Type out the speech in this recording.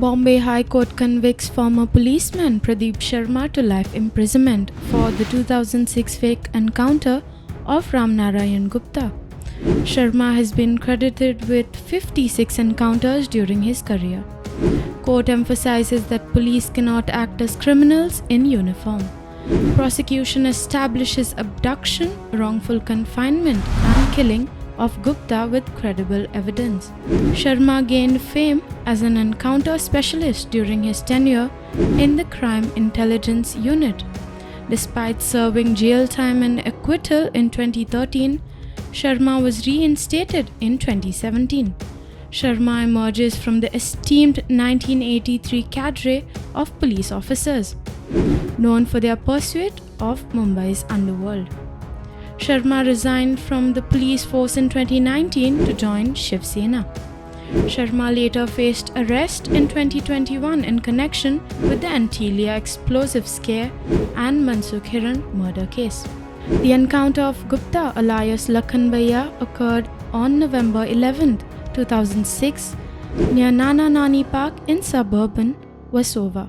Bombay High Court convicts former policeman Pradeep Sharma to life imprisonment for the 2006 fake encounter of Ramnarayan Gupta. Sharma has been credited with 56 encounters during his career. Court emphasizes that police cannot act as criminals in uniform. Prosecution establishes abduction, wrongful confinement, and killing of Gupta with credible evidence. Sharma gained fame as an encounter specialist during his tenure in the Crime Intelligence Unit. Despite serving jail time and acquittal in 2013, Sharma was reinstated in 2017. Sharma emerges from the esteemed 1983 cadre of police officers, known for their pursuit of Mumbai's underworld. Sharma resigned from the police force in 2019 to join Shiv Sena. Sharma later faced arrest in 2021 in connection with the Antilia explosive scare and Mansukh Hiran murder case. The encounter of Gupta alias Lakhan Bhaiya occurred on November 11, 2006 near Nana Nani Park in suburban Versova.